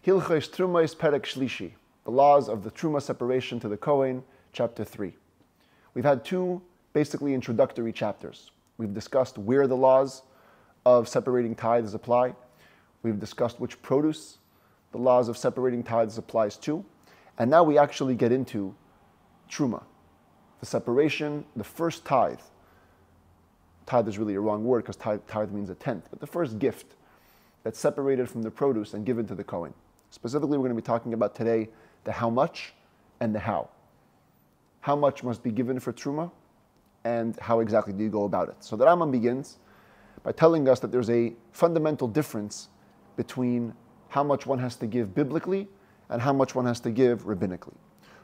Hilchos Terumos Perek Shlishi, the laws of the Truma separation to the Kohen, chapter 3. We've had two basically introductory chapters. We've discussed where the laws of separating tithes apply. We've discussed which produce the laws of separating tithes applies to. And now we actually get into Truma, the separation, the first tithe. Tithe is really a wrong word because tithe means a tenth, but the first gift that's separated from the produce and given to the Kohen. Specifically, we're going to be talking about today the how much and the how. How much must be given for Truma, and how exactly do you go about it? So the Rambam begins by telling us that there's a fundamental difference between how much one has to give biblically and how much one has to give rabbinically.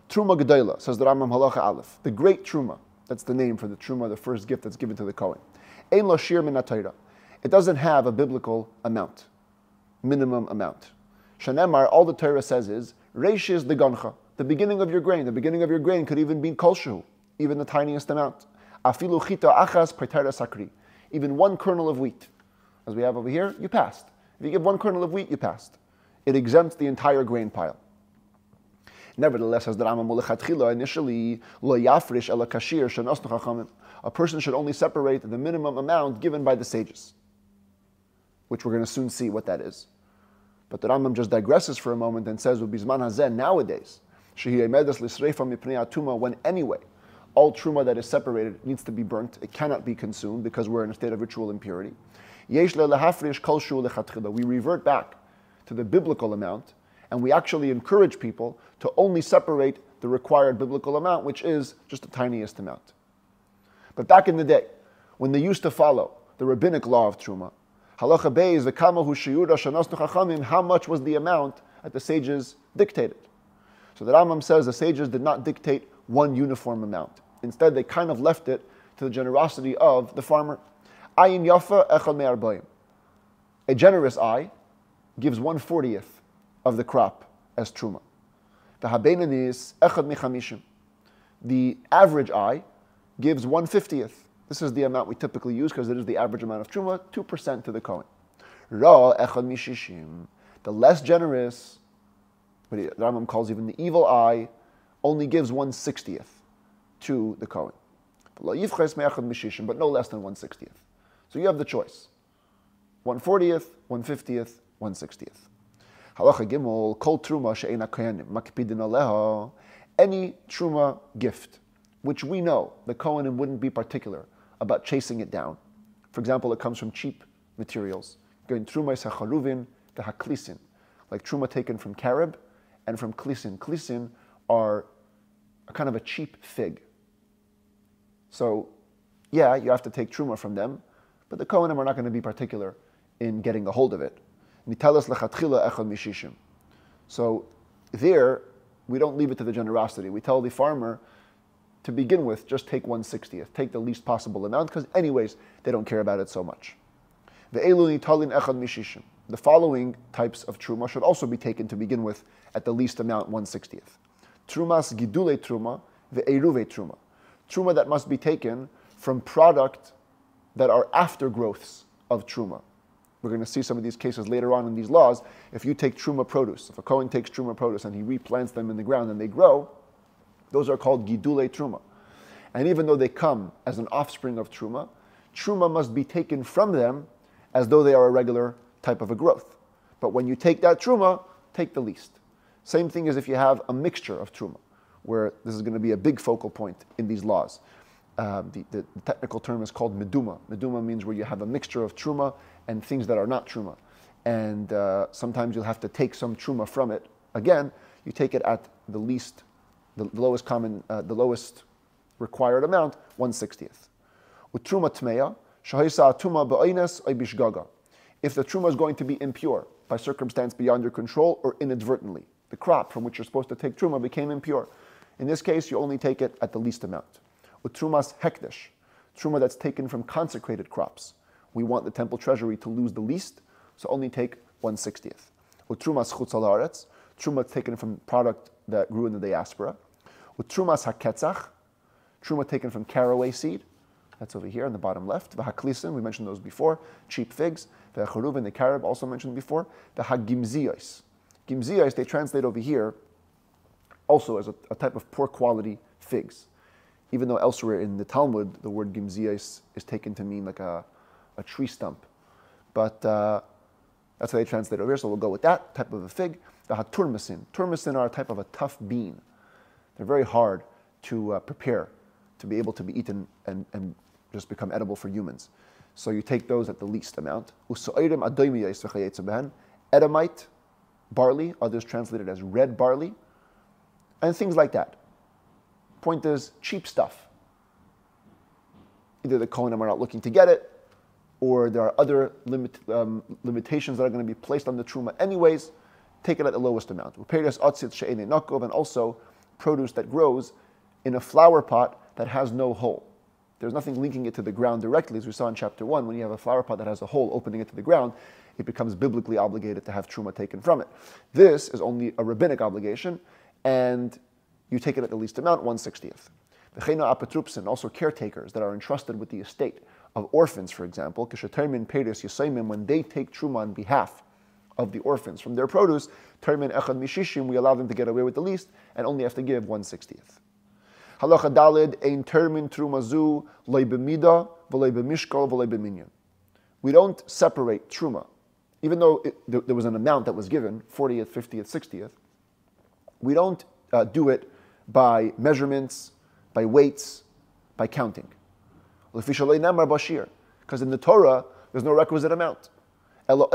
Truma Gedola, says the Rambam Halacha Aleph, the great Truma, that's the name for the Truma, the first gift that's given to the Kohen. Ein lo shir min ha-Torah. It doesn't have a biblical amount, minimum amount. Shanemar, all the Torah says is, Reish is the gancha, the beginning of your grain. The beginning of your grain could even be kolshu, even the tiniest amount. Afilu chita achas pertera sakri, even one kernel of wheat. As we have over here, you passed. If you give one kernel of wheat, you passed. It exempts the entire grain pile. Nevertheless, as the Rambam Mulechatchila, initially, lo yafrish ela kashir shenosnu chachamim. A person should only separate the minimum amount given by the sages, which we're going to soon see what that is. But the Rambam just digresses for a moment and says, "Ubizman hazeh, nowadays, shehi emedas lisreifa mipnei atuma, when anyway, all truma that is separated needs to be burnt. It cannot be consumed because we're in a state of ritual impurity. Yesh lehafrish kol shu lechatchila. We revert back to the biblical amount, and we actually encourage people to only separate the required biblical amount, which is just the tiniest amount. But back in the day, when they used to follow the rabbinic law of truma, halacha beis v'kama hu sheyura shenosnu chachamim, how much was the amount that the sages dictated? So the Rambam says the sages did not dictate one uniform amount. Instead, they kind of left it to the generosity of the farmer. Ayin yafa echad me'arbayim. A generous eye gives 1/40th of the crop as truma. The habeinanis echad michamishim. The average eye gives 1/50th. This is the amount we typically use because it is the average amount of truma, 2% to the Kohen. Ra echad mishishim. The less generous, what the Rambam calls even the evil eye, only gives 1/60th to the Kohen. But no less than 1/60th. So you have the choice. 1/40th, 1/50th, 1/60th. Halacha Gimel, kol truma she'ena kohenim, makpidin aleha. Any truma gift, which we know the Kohenim wouldn't be particular about chasing it down. For example, it comes from cheap materials. Going truma hacharuvin, the haklisin, like truma taken from carob and from klisin. Klisin are a kind of a cheap fig. So, yeah, you have to take truma from them, but the Kohenim are not going to be particular in getting a hold of it. So there, we don't leave it to the generosity. We tell the farmer, to begin with, just take 1/60th. Take the least possible amount, because anyways, they don't care about it so much. The following types of truma should also be taken to begin with at the least amount, 1/60th. Trumas gidule truma, the eruve truma. Truma that must be taken from product that are aftergrowths of truma. We're going to see some of these cases later on in these laws. If you take truma produce, if a Kohen takes truma produce and he replants them in the ground and they grow, those are called gidule truma. And even though they come as an offspring of truma, truma must be taken from them as though they are a regular type of a growth. But when you take that truma, take the least. Same thing as if you have a mixture of truma, where this is going to be a big focal point in these laws. The technical term is called meduma. Meduma means where you have a mixture of truma and things that are not truma. And sometimes you'll have to take some truma from it. Again, you take it at the least, the lowest common, the lowest required amount, 1/60th. Utruma tmeya, shahisa tuma ba'ines bishgaga. If the truma is going to be impure by circumstance beyond your control or inadvertently, the crop from which you're supposed to take truma became impure. In this case, you only take it at the least amount. Utrumas hekdesh, truma that's taken from consecrated crops. We want the temple treasury to lose the least, so only take 1/60th. Utrumas chutz haaretz, truma taken from product that grew in the diaspora. Utrumas haketzach, truma taken from caraway seed. That's over here on the bottom left. V'haklisin, we mentioned those before. Cheap figs. V'hacharuvin, the carob, also mentioned before. V'hagimziyos, Gimziyos, they translate over here also as a type of poor quality figs. Even though elsewhere in the Talmud, the word gimziyos is taken to mean like a tree stump. But that's how they translate it over here, so we'll go with that type of a fig. The turmasin. Turmasin are a type of a tough bean. They're very hard to prepare, to be able to be eaten and just become edible for humans. So you take those at the least amount. Edomite, barley, others translated as red barley, and things like that. Point is, cheap stuff. Either the Kohanim are not looking to get it, or there are other limitations that are going to be placed on the truma anyways. Take it at the lowest amount. And also produce that grows in a flower pot that has no hole. There's nothing linking it to the ground directly, as we saw in chapter 1. When you have a flower pot that has a hole opening it to the ground, it becomes biblically obligated to have truma taken from it. This is only a rabbinic obligation, and you take it at the least amount, 1/60th. And also caretakers that are entrusted with the estate of orphans, for example, when they take truma on behalf of the orphans from their produce, we allow them to get away with the least and only have to give 1/60th. Halacha dalid ein termin trumazu loy b'mida v'loy b'mishkal v'loy b'minyan. We don't separate truma, even though there was an amount that was given, 40th, 50th, 60th. We don't do it by measurements, by weights, by counting. Because in the Torah, there's no requisite amount. You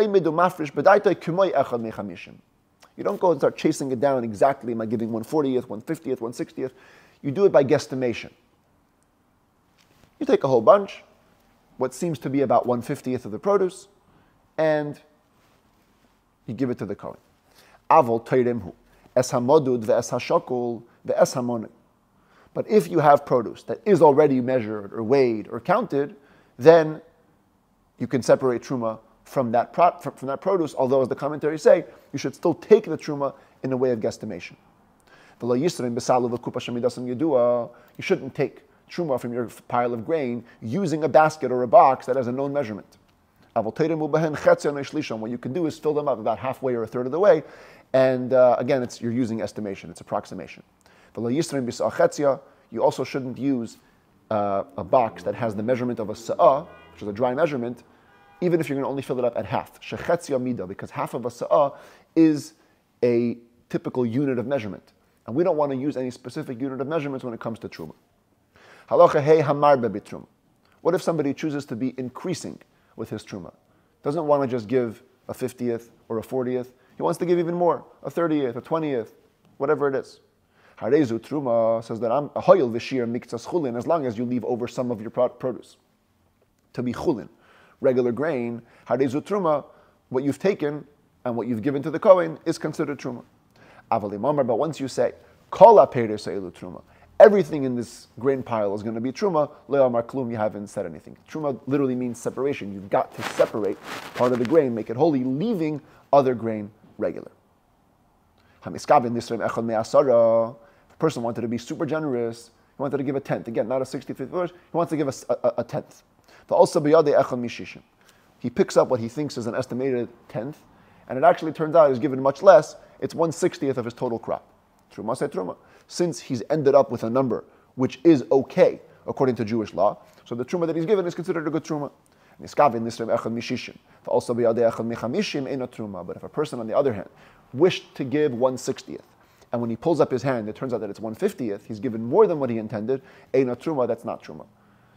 don't go and start chasing it down exactly, am I giving 1/40th, 1/50th, 1/60th? You do it by guesstimation. You take a whole bunch, what seems to be about 1/50th of the produce, and you give it to the Kohen. Avol teiremhu, es hamadud ve'es hashakul ve'es hamonim. But if you have produce that is already measured or weighed or counted, then you can separate truma from that produce, although, as the commentaries say, you should still take the truma in a way of guesstimation. You shouldn't take truma from your pile of grain using a basket or a box that has a known measurement. What you can do is fill them up about halfway or a third of the way, and again, you're using estimation, it's approximation. You also shouldn't use a box that has the measurement of a sa'ah, which is a dry measurement, even if you're going to only fill it up at half. Because half of a sa'ah is a typical unit of measurement. And we don't want to use any specific unit of measurements when it comes to truma. Halacha hey hamar bebitruma. What if somebody chooses to be increasing with his truma? Doesn't want to just give a 50th or a 40th. He wants to give even more, a 30th, a 20th, whatever it is. Harezu truma says that I'm a hoyel v'shir miktzas chulin, as long as you leave over some of your produce to be chulin, regular grain. Harezu truma, what you've taken and what you've given to the Kohen is considered truma. But once you say, Kol truma, everything in this grain pile is going to be truma, le'amar klum, you haven't said anything. Truma literally means separation. You've got to separate part of the grain, make it holy, leaving other grain regular. If a person wanted to be super generous, he wanted to give a tenth. Again, not a 65th verse, he wants to give a tenth. He picks up what he thinks is an estimated tenth, and it actually turns out he's given much less. It's 1/60th of his total crop. Truma say truma. Since he's ended up with a number which is okay according to Jewish law, so the truma that he's given is considered a good truma. But if a person, on the other hand, wished to give 1/60th, and when he pulls up his hand, it turns out that it's 1/50th, he's given more than what he intended, eina truma, that's not truma.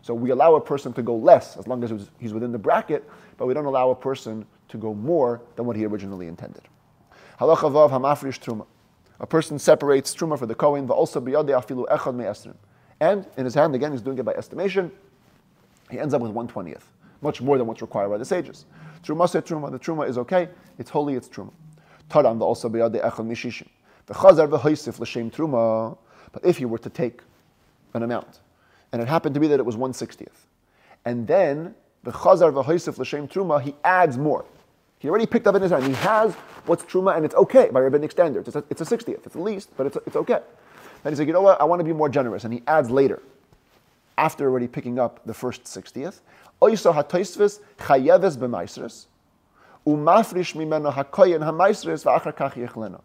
So we allow a person to go less as long as he's within the bracket, but we don't allow a person to go more than what he originally intended. Halacha vav hamafrish truma. A person separates truma for the Kohen, also biyadei afilu echad me'esrim. And in his hand, again, he's doing it by estimation, he ends up with 1/20th, much more than what's required by the sages. Truma se truma, the truma is okay, it's holy, it's truma. Taram also biyadei echad mishishim. The chazar v'hoisif l'shem truma. But if you were to take an amount, and it happened to be that it was 1/60th, and then the chazar v'hoisif l'shem truma, he adds more. He already picked up in his hand. He has what's truma, and it's okay by rabbinic standards. It's a 60th. It's the least, but it's okay. Then he's like, you know what? I want to be more generous, and he adds later, after already picking up the first 60th. Oyso hatoisvis chayeves b'maisres, Umafrish mimeno hakoyen hamaisres v'achar kach yechlena.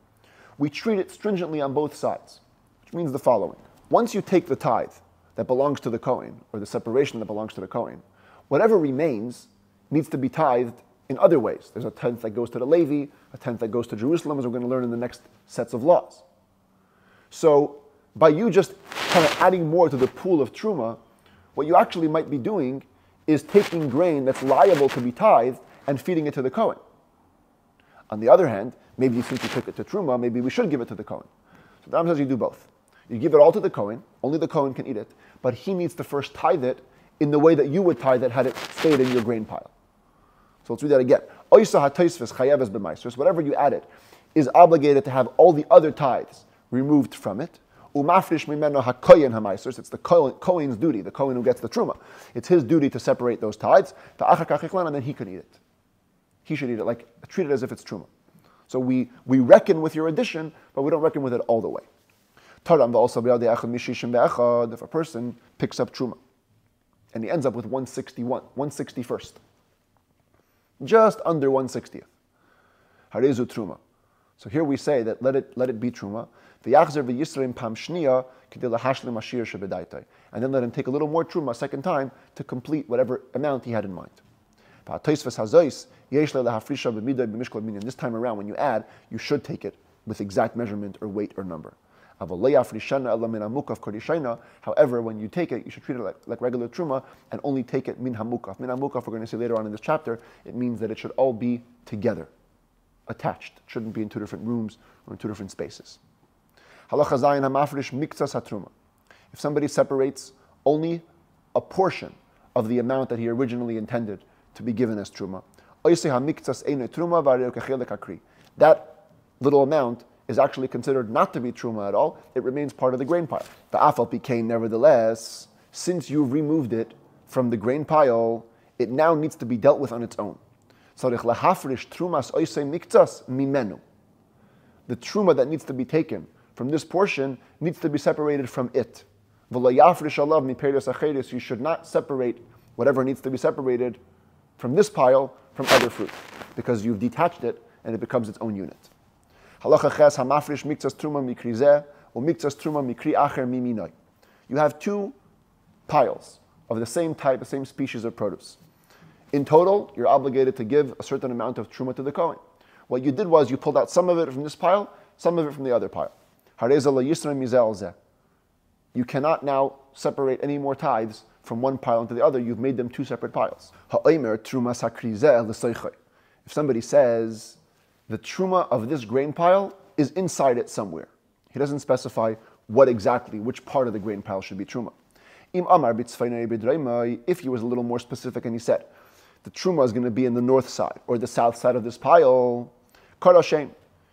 We treat it stringently on both sides, which means the following. Once you take the tithe that belongs to the Kohen, or the separation that belongs to the Kohen, whatever remains needs to be tithed in other ways. There's a tenth that goes to the Levi, a tenth that goes to Jerusalem, as we're going to learn in the next sets of laws. So, by you just kind of adding more to the pool of Truma, what you actually might be doing is taking grain that's liable to be tithed and feeding it to the Kohen. On the other hand, maybe since you took it to Truma, maybe we should give it to the Kohen. So the Rambam says you do both. You give it all to the Kohen, only the Kohen can eat it, but he needs to first tithe it in the way that you would tithe it had it stayed in your grain pile. So let's read that again. Whatever you added is obligated to have all the other tithes removed from it. It's the Kohen's duty, the Kohen who gets the Truma. It's his duty to separate those tithes, and then he can eat it. He should eat it, treat it as if it's Truma. So we reckon with your addition, but we don't reckon with it all the way. If a person picks up Truma, and he ends up with 161st, just under 1/60th. Harezu Truma. So here we say that let it be Truma. And then let him take a little more Truma a second time to complete whatever amount he had in mind. This time around, when you add, you should take it with exact measurement or weight or number. However, when you take it, you should treat it like regular Truma and only take it min hamukaf. Min hamukaf, we're going to see later on in this chapter, it means that it should all be together, attached. It shouldn't be in two different rooms or in two different spaces. Halacha zayin hamafrish miktsas hatruma. If somebody separates only a portion of the amount that he originally intended to be given as truma, that little amount is actually considered not to be truma at all. It remains part of the grain pile. The afal became, nevertheless, since you've removed it from the grain pile, it now needs to be dealt with on its own. The truma that needs to be taken from this portion needs to be separated from it. You should not separate whatever needs to be separated from this pile from other fruit, because you've detached it and it becomes its own unit. You have two piles of the same type, the same species of produce. In total, you're obligated to give a certain amount of truma to the Kohen. What you did was you pulled out some of it from this pile, some of it from the other pile. You cannot now separate any more tithes from one pile into the other. You've made them two separate piles. If somebody says the truma of this grain pile is inside it somewhere, he doesn't specify which part of the grain pile should be truma. If he was a little more specific and he said the truma is going to be in the north side or the south side of this pile,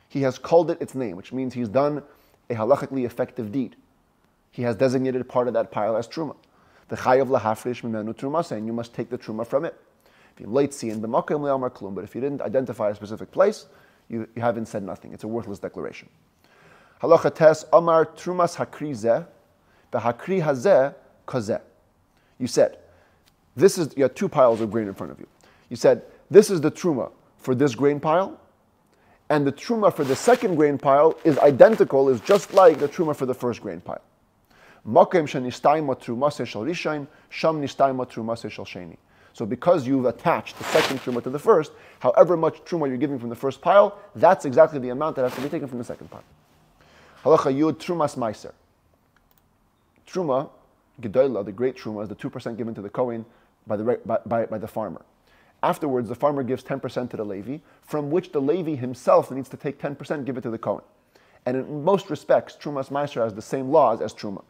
he has called it its name, which means he's done a halachically effective deed. He has designated part of that pile as truma. The chayav lahafrish mimenu truma, saying you must take the truma from it. But if you didn't identify a specific place, you haven't said nothing. It's a worthless declaration. Halacha tes amar trumas hakri zeh, v'hakri hazeh kazeh. You said, you had two piles of grain in front of you. You said, this is the truma for this grain pile, and the truma for the second grain pile is identical, is just like the truma for the first grain pile. So because you've attached the second truma to the first, however much truma you're giving from the first pile, that's exactly the amount that has to be taken from the second pile. Halacha yud trumas meiser. Truma, gedola, the great truma, is the 2% given to the Kohen by the farmer. Afterwards, the farmer gives 10% to the Levi, from which the Levi himself needs to take 10%, give it to the Kohen. And in most respects, trumas meiser has the same laws as truma.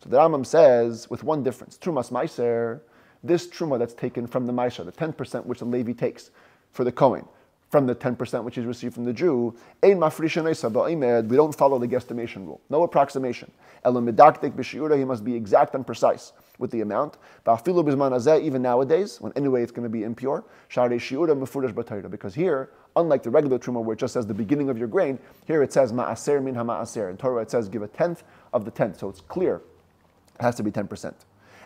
So the Rambam says, with one difference, trumas meiser, this truma that's taken from the meiser, the 10% which the Levi takes for the Kohen, from the 10% which is received from the Jew, we don't follow the guesstimation rule. No approximation. He must be exact and precise with the amount. Even nowadays, when anyway it's going to be impure, because here, unlike the regular truma where it just says the beginning of your grain, here it says ma'aser min ha'ma'aser. In Torah it says give a tenth of the tenth. So it's clear it has to be 10%.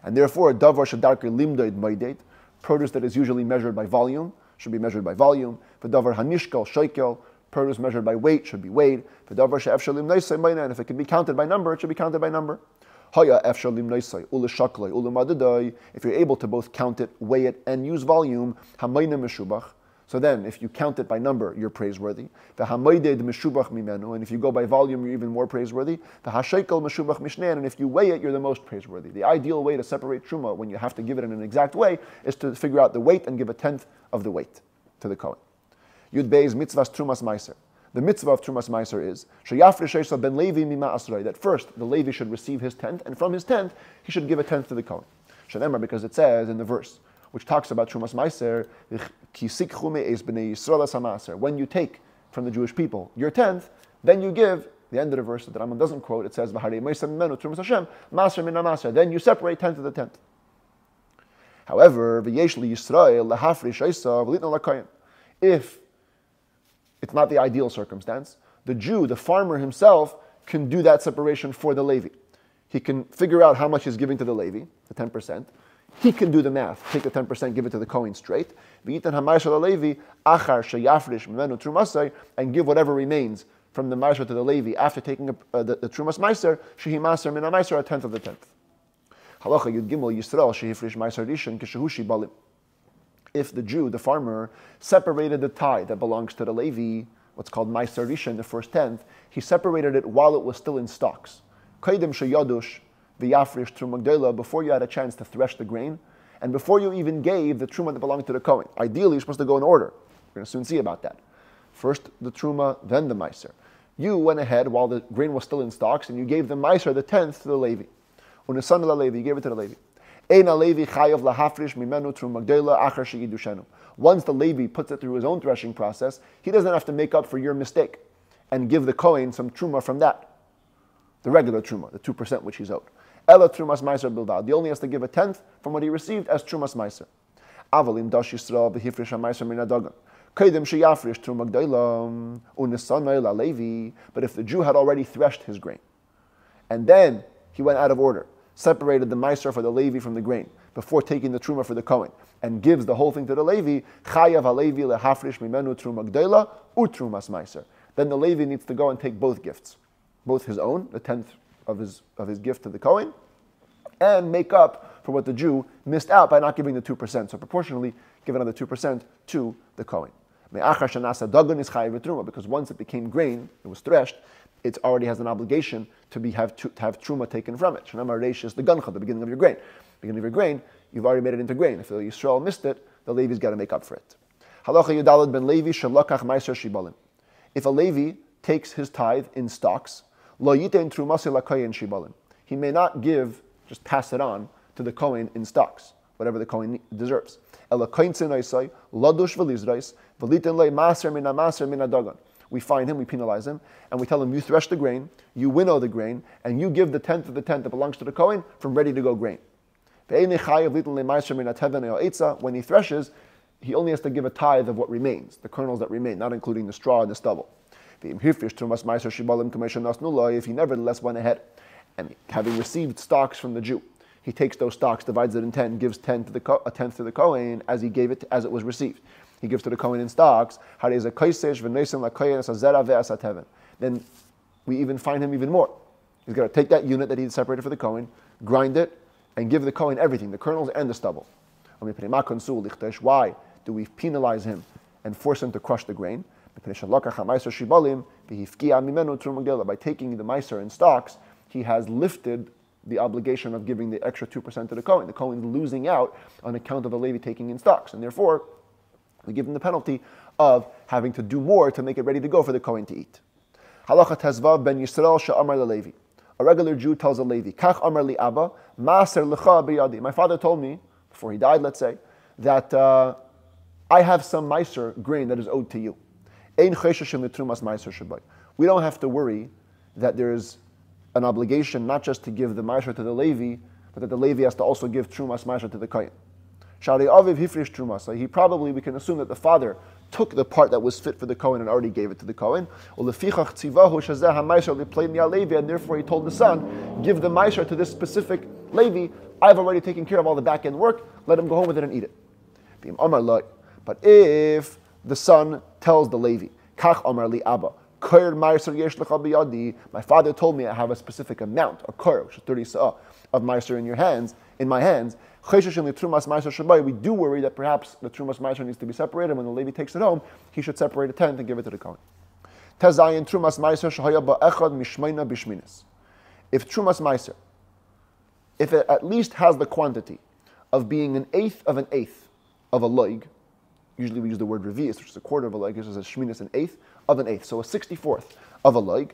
And therefore, davar shadarker limdoid moedet, produce that is usually measured by volume, should be measured by volume. V'davar hanishkal shaykel, produce measured by weight should be weighed. V'davar she'efshar limnaisai b'inah, and if it can be counted by number, it should be counted by number. Haya efshar limnaisai u'leshaklai u'lemadadai. If you're able to both count it, weigh it, and use volume, hamayna meshubach. So then, if you count it by number, you're praiseworthy. V'hamayded meshubach mimenu, and if you go by volume, you're even more praiseworthy. V'hashaykel meshubach mishnan, and if you weigh it, you're the most praiseworthy. The ideal way to separate truma, when you have to give it in an exact way, is to figure out the weight and give a tenth of the weight to the Kohen. Yud Beis mitzvahs trumas meiser. The mitzvah of trumas meiser is sheyafrish esha ben Levi mima asrei. That first the Levi should receive his tenth, and from his tenth he should give a tenth to the Kohen. Shenemar, because it says in the verse which talks about trumas meiser, ki sikchu me'es b'nei Yisrael ha'maser. When you take from the Jewish people your tenth, then you give. The end of the verse that the Rambam doesn't quote. It says v'harei meisem menu trumas Hashem maser min ha'maser. Then you separate tenth of the tenth. However, v'yesh li Yisrael lahafrish esha v'litna l'kohen. If it's not the ideal circumstance, the Jew, the farmer himself, can do that separation for the Levi. He can figure out how much he's giving to the Levi, the 10%. He can do the math, take the 10%, give it to the Kohen straight, and give whatever remains from the Ma'aser to the Levi after taking the Trumas Ma'aser, shehi Ma'aser min Ma'aser, a tenth of the tenth. Halacha Yud Gimel Yisrael shehifrish Ma'aser Rishon kishehushi balim. If the Jew, the farmer, separated the tithe that belongs to the Levi, what's called Ma'aser Rishon, the first tenth, he separated it while it was still in stalks. Kodim sheyadush v'yafrish truma gdela, before you had a chance to thresh the grain, and before you even gave the truma that belonged to the Kohen. Ideally, you're supposed to go in order. We're going to soon see about that. First the truma, then the Ma'aser. You went ahead while the grain was still in stalks, and you gave the Ma'aser, the tenth, to the Levi. Unesan la Levi, you gave it to the Levi. Once the Levi puts it through his own threshing process, he doesn't have to make up for your mistake and give the Kohen some truma from that, the regular truma, the 2% which he's owed. Ela trumas meiser bilvad. He only has to give a tenth from what he received as trumas meiser. Avalim dash Yisrael v'hifrish meiser min hadagan. Kodim sheyafrish truma gdeilam unesanay la Levi. But if the Jew had already threshed his grain, and then he went out of order, separated the meiser for the Levi from the grain before taking the truma for the Kohen, and gives the whole thing to the Levi, chayav halevi lehafrish mimenu truma gdeila utrumas meiser. Then the Levi needs to go and take both gifts, both his own, the tenth of his gift to the Kohen, and make up for what the Jew missed out by not giving the 2%. So proportionally, give another 2% to the Kohen. Because once it became grain, it was threshed, it already has an obligation to have truma taken from it. Shanamar reish is the gancha, the beginning of your grain. Beginning of your grain, you've already made it into grain. If the Yisrael missed it, the Levi's got to make up for it. Halacha Yudalad ben Levi shalakach meiser shibalim. If a Levi takes his tithe in stocks, lo yitein trumasi lakayin shibalim. He may not just pass it on to the Kohen in stocks, whatever the Kohen deserves. Ela koinsin oisai ladush v'lizrais v'liten lei maser min adagan. We find him, we penalize him, and we tell him, you thresh the grain, you winnow the grain, and you give the tenth of the tenth that belongs to the Kohen from ready to go grain. When he threshes, he only has to give a tithe of what remains, the kernels that remain, not including the straw and the stubble. If he nevertheless went ahead, and having received stocks from the Jew, he takes those stocks, divides it in 10, gives a tenth to the Kohen as he gave it, as it was received. He gives to the Kohen in stocks. Then we even find him even more. He's got to take that unit that he separated for the Kohen, grind it, and give the Kohen everything, the kernels and the stubble. Why do we penalize him and force him to crush the grain? By taking the meiser in stocks, he has lifted the obligation of giving the extra 2% to the Kohen. The Kohen is losing out on account of the Levi taking in stocks, and therefore we give him the penalty of having to do more to make it ready to go for the Kohen to eat. Halacha Tezvav ben Yisrael she'amar leLevi. A regular Jew tells a Levi, Kach amar li Abba, Maaser lecha biyadi. My father told me, before he died, let's say, that I have some meiser grain that is owed to you. Ein cheshashim letrumas meiser shabai. We don't have to worry that there is an obligation not just to give the meiser to the Levi, but that the Levi has to also give trumas meiser to the Kohen. Shari aviv hifrish trumas. We can assume that the father took the part that was fit for the Kohen and already gave it to the Kohen. And therefore he told the son, give the meiser to this specific Levi. I've already taken care of all the back end work. Let him go home with it and eat it. But if the son tells the Levi, Kach Amar li Abba, my father told me I have a specific amount, a kor, which is 30 sa'ah, of meiser in my hands. We do worry that perhaps the trumas meiser needs to be separated. When the Levi takes it home, he should separate a tenth and give it to the Kohen. If trumas meiser, if it at least has the quantity of being an eighth of a loig, usually we use the word revius, which is a quarter of a loig, this is a shminis, an eighth of an eighth, so a 64th of a loig,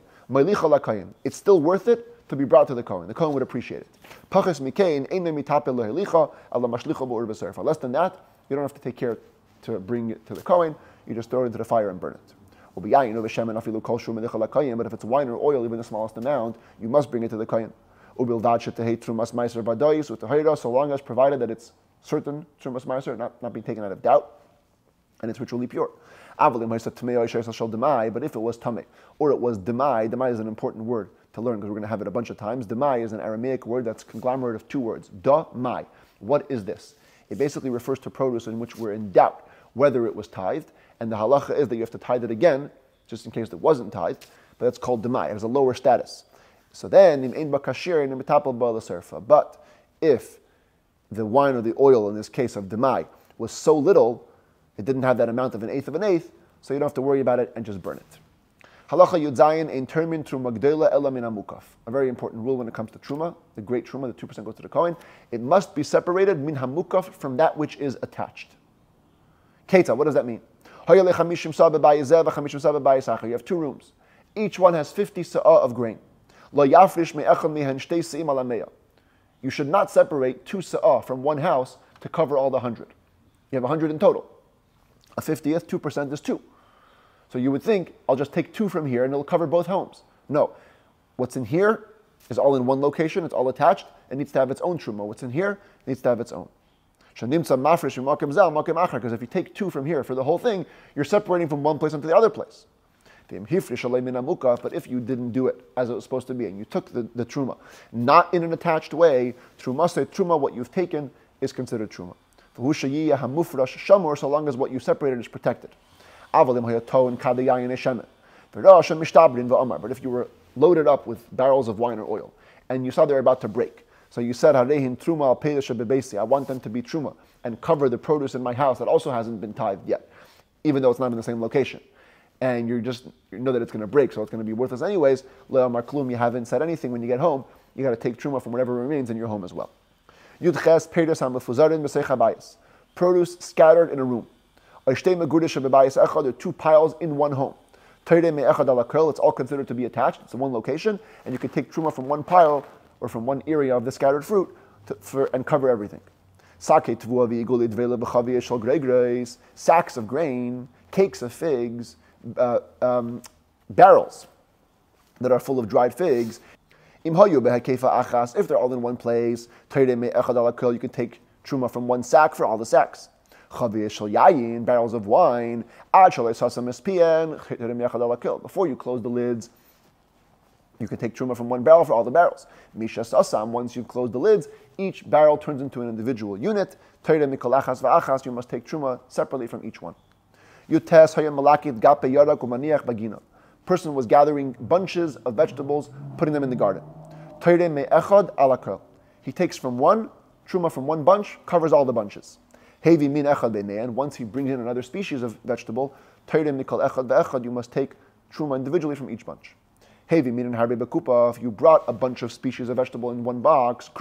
it's still worth it to be brought to the Kohen. The Kohen would appreciate it. Less than that, you don't have to take care to bring it to the Kohen, you just throw it into the fire and burn it. But if it's wine or oil, even the smallest amount, you must bring it to the Kohen. So long as provided that it's certain trumas meiser, not being taken out of doubt, and it's ritually pure. But if it was tamei, or it was demai is an important word to learn because we're going to have it a bunch of times. Demai is an Aramaic word that's a conglomerate of two words. Da-mai. What is this? It basically refers to produce in which we're in doubt whether it was tithed, and the halacha is that you have to tithe it again, just in case it wasn't tithed, but that's called demai. It has a lower status. So then, but if the wine or the oil, in this case of demai, was so little, it didn't have that amount of an eighth, so you don't have to worry about it and just burn it. Halacha Yud Zayin ein termin truma gdela ela min hamukaf. A very important rule when it comes to truma, the great truma, the 2% goes to the Kohen. It must be separated min hamukaf from that which is attached. Keita, what does that mean? You have two rooms. Each one has 50 sa'ah of grain. You should not separate 2 sa'ah from one house to cover all the 100. You have 100 in total. A 50th, 2% is 2. So you would think, I'll just take 2 from here and it'll cover both homes. No. What's in here is all in one location, it's all attached, it needs to have its own truma. What's in here needs to have its own. Because if you take 2 from here for the whole thing, you're separating from one place into the other place. But if you didn't do it as it was supposed to be, and you took the truma, not in an attached way, truma, what you've taken is considered truma. So long as what you separated is protected. But if you were loaded up with barrels of wine or oil, and you saw they're about to break, so you said, I want them to be truma and cover the produce in my house that also hasn't been tithed yet, even though it's not in the same location. And you know that it's going to break, so it's going to be worthless anyways. Le'amar klum, you haven't said anything when you get home. You got to take truma from whatever remains in your home as well. Produce scattered in a room. There are 2 piles in one home. It's all considered to be attached. It's in one location, and you can take truma from one pile or from one area of the scattered fruit and cover everything. Sacks of grain, cakes of figs, barrels that are full of dried figs. If they're all in one place, you can take truma from one sack for all the sacks. Barrels of wine. Before you close the lids, you can take truma from one barrel for all the barrels. Once you've closed the lids, each barrel turns into an individual unit. You must take truma separately from each one. Person was gathering bunches of vegetables, putting them in the garden. He takes from one, truma from one bunch, covers all the bunches. And once he brings in another species of vegetable, you must take truma individually from each bunch. If you brought a bunch of species of vegetable in one box,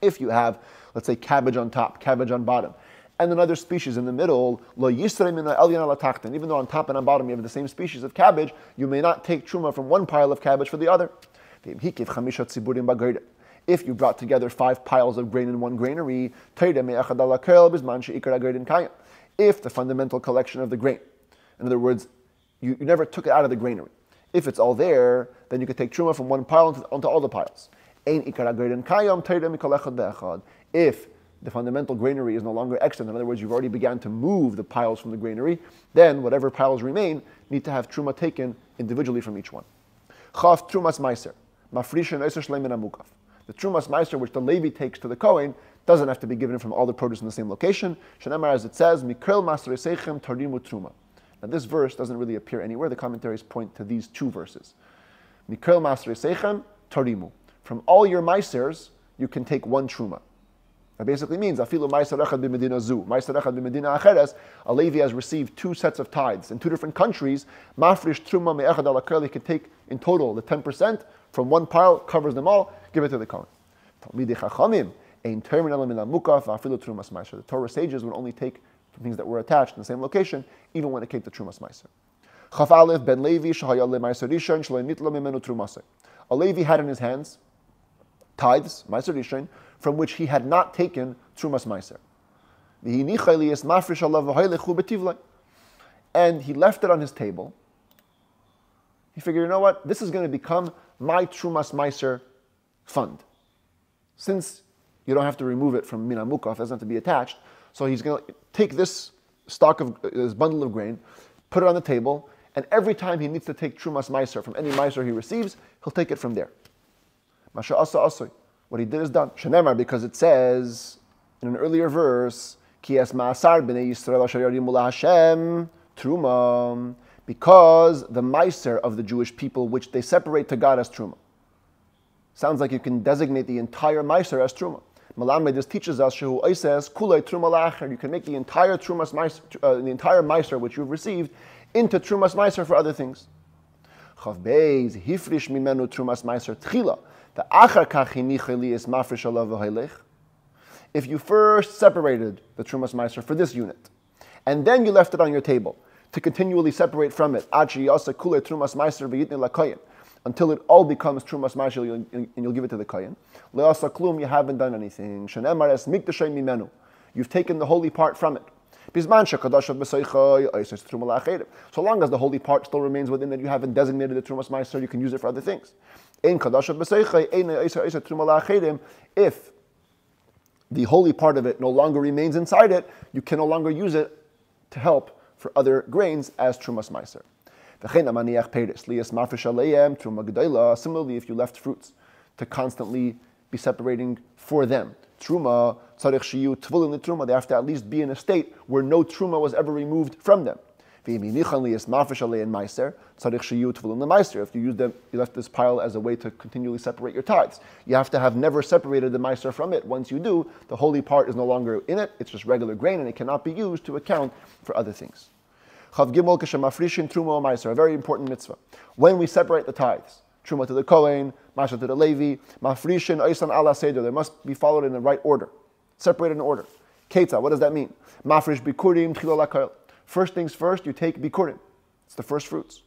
if you have, let's say, cabbage on top, cabbage on bottom, and another species in the middle, even though on top and on bottom you have the same species of cabbage, you may not take truma from one pile of cabbage for the other. If you brought together 5 piles of grain in one granary, if the fundamental collection of the grain, in other words, you never took it out of the granary. If it's all there, then you could take truma from one pile onto all the piles. If the fundamental granary is no longer extant, in other words, you've already begun to move the piles from the granary, then whatever piles remain need to have truma taken individually from each one. The trumas meiser, which the Levi takes to the Kohen, Doesn't have to be given from all the produce in the same location. Shenemar, as it says, Mikrel Masrei Seichem Tarimu Truma. Now this verse doesn't really appear anywhere. The commentaries point to these two verses. Mikrel Masrei Seichem Tarimu. From all your maisers, you can take one truma. That basically means afilu maiser echad b'medina zu, maiser echad b'medina acheres. A Levi has received two sets of tithes in two different countries. Mafrish truma me'echad ala kerli can take in total the 10% from one pile, covers them all, give it to the Kohen. Talmidei chachamim ein terminal min mukaf afilu trumas maiser. The Torah sages would only take from things that were attached in the same location, even when it came to trumas maiser. Chaf Aleph ben Levi shehaya le maiser rishon shelo nitla mimenu trumase. A Levi had in his hands tithes, maiser rishon, from which he had not taken trumas maiser. And he left it on his table. He figured, you know what? This is going to become my trumas maiser fund. Since you don't have to remove it from mina mukaf, it doesn't have to be attached. So he's going to take this this bundle of grain, put it on the table, and every time he needs to take trumas maiser from any maiser he receives, he'll take it from there. Masha asa asoi. What he did is done. Shenemar, because it says in an earlier verse, Ki es ma'asar b'nei Yisrael asher yarimu laHashem truma, because the meiser of the Jewish people, which they separate to God as truma. Sounds like you can designate the entire meiser as truma. Malamed, this teaches us shehu oises kulei truma la'acher. You can make the entire trumas meiser, the entire meiser which you've received, into trumas meiser for other things. Chav beis hifrish mimenu trumas meiser tchila. If you first separated the trumas meiser for this unit, and then you left it on your table to continually separate from it, until it all becomes trumas meiser and you'll give it to the kohen, you haven't done anything. You've taken the holy part from it. So long as the holy part still remains within it, you haven't designated the trumas meiser, you can use it for other things. If the holy part of it no longer remains inside it, you can no longer use it to help for other grains as trumas meiser. Similarly, if you left fruits to constantly be separating for them, truma, they have to at least be in a state where no truma was ever removed from them. If you use them, you left this pile as a way to continually separate your tithes. You have to have never separated the meiser from it. Once you do, the holy part is no longer in it. It's just regular grain, and it cannot be used to account for other things. A very important mitzvah. When we separate the tithes, truma to the Kohen, masha to the Levi, mafrishin oisan ala seder, they must be followed in the right order, separated in order. Ketzah, what does that mean? Mafrish bikurim tchilo lakol. First things first, you take bikurim. It's the first fruits.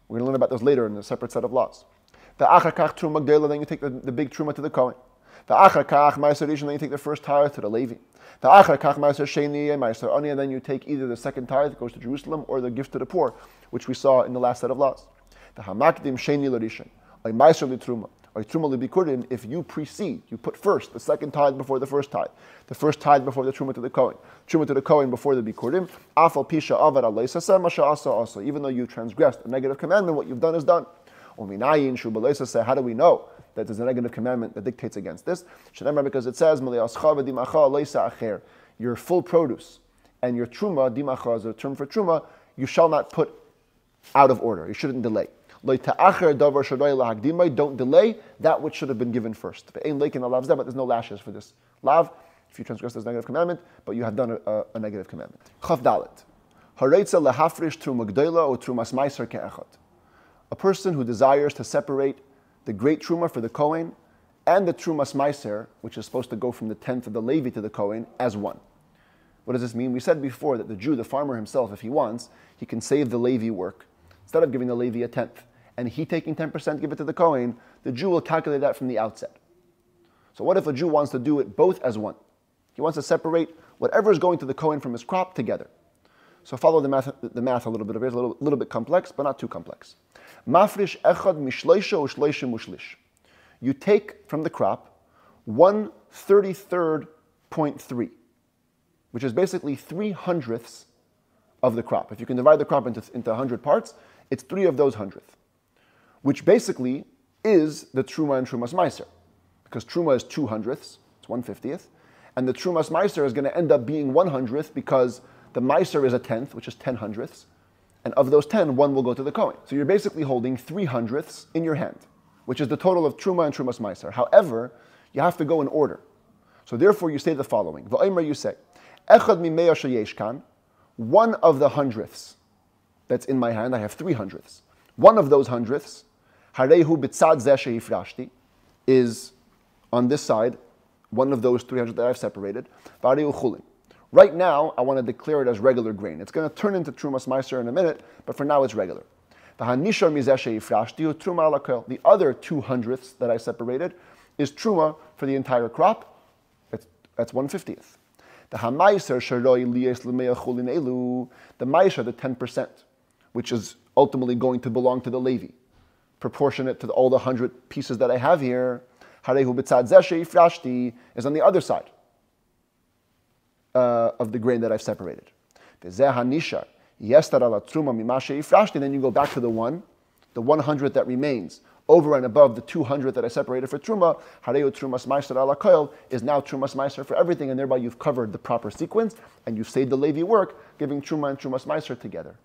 We're going to learn about those later in a separate set of laws. The achakach truma gdela, then you take the big truma to the Kohen. The achakach ma'aser rishon, then you take the first tithe to the Levi. The achakach ma'aser sheni and ma'aser ani, and then you take either the second tithe that goes to Jerusalem or the gift to the poor, which we saw in the last set of laws. The hamakdim sheni l'rishon, or ma'aser litruma, or truma libikurim. If you precede, you put first the second tithe before the first tithe before the truma to the Kohen before the bikurim. Afal pisha avad alaysaseh masha asa also. Even though you transgressed a negative commandment, what you've done is done. Uminayin shu b'alaysaseh. How do we know that there's a negative commandment that dictates against this? Because it says your full produce and your truma, dimacha is a term for truma, you shall not put out of order. You shouldn't delay. Don't delay that which should have been given first. But there's no lashes for this lav if you transgress this negative commandment, but you have done a negative commandment. Chaf dalet. A person who desires to separate the great truma for the Kohen and the trumas meiser, which is supposed to go from the tenth of the Levi to the Kohen, as one. What does this mean? We said before that the Jew, the farmer himself, if he wants, he can save the Levi work. Instead of giving the Levi a tenth, and he taking 10%, give it to the Kohen, the Jew will calculate that from the outset. So what if a Jew wants to do it both as one? He wants to separate whatever is going to the Kohen from his crop together. So follow the math a little bit. It's a little bit complex, but not too complex. Mafrish echad mishleisha u'shleisha mushlish. You take from the crop 1/33.3, which is basically 3/100ths of the crop. If you can divide the crop into 100 parts, it's 3 of those 100th, which basically is the truma and trumas meiser, because truma is 2/100ths It's 1/50th. And the Trumas Meiser is going to end up being 1/100th because the Meiser is a tenth, which is 10/100ths. And of those 10, one will go to the Kohen. So you're basically holding 3/100ths in your hand, which is the total of Truma and Trumas Meiser. However, you have to go in order. So therefore you say the following. V'omer, you say, Echad mimeya sheyesh kan, one of the hundredths that's in my hand, I have 3/100ths. One of those hundredths, harehu b'tzad zeh she'ifrashti, is on this side, one of those 300 that I've separated. V'arehu chulin. Right now, I want to declare it as regular grain. It's going to turn into Trumas Meiser in a minute, but for now it's regular. The other 2/100ths that I separated is Truma for the entire crop. That's 1/50th. The Meiser, the 10%, which is ultimately going to belong to the Levi, proportionate to all the 100 pieces that I have here, is on the other side of the grain that I've separated. Then you go back to the 100 that remains, over and above the 200 that I separated for Truma. Trumas Meiser ala koil is now Trumas Meiser for everything, and thereby you've covered the proper sequence, and you've saved the Levi work, giving Truma and Trumas Meiser together.